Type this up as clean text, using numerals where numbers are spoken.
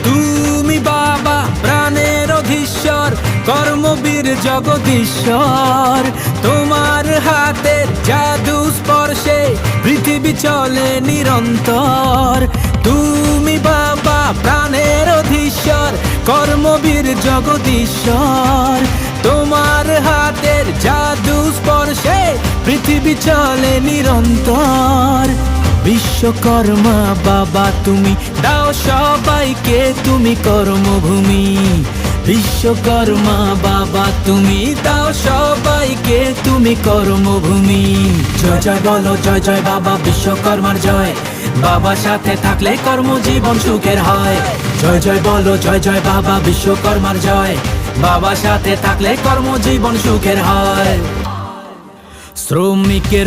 তুমি বাবা প্রাণের অধীশ্বর, কর্মবীর জগদীশ্বর। তোমার হাতের জাদু স্পর্শে পৃথিবী চলে নিরন্তর। তুমি বাবা প্রাণের অধীশ্বর, কর্মবীর জগদীশ্বর। তোমার হাতের জাদু স্পর্শে পৃথিবী চলে নিরন্তর। বিশ্বকর্মা বাবা তুমি দাও সবাইকে তুমি কর্মভূমি। বিশ্বকর্মা বাবা তুমি দাও সবাইকে তুমি কর্মভূমি। জয় জয় বলো জয় জয় বাবা বিশ্বকর্মার জয়, বাবা সাথে থাকলে কর্মজীবন সুখের হয়। জয় জয় বলো জয় জয় বাবা বিশ্বকর্মার জয়, বাবা সাথে থাকলে কর্মজীবন সুখের হয়। শ্রমিকের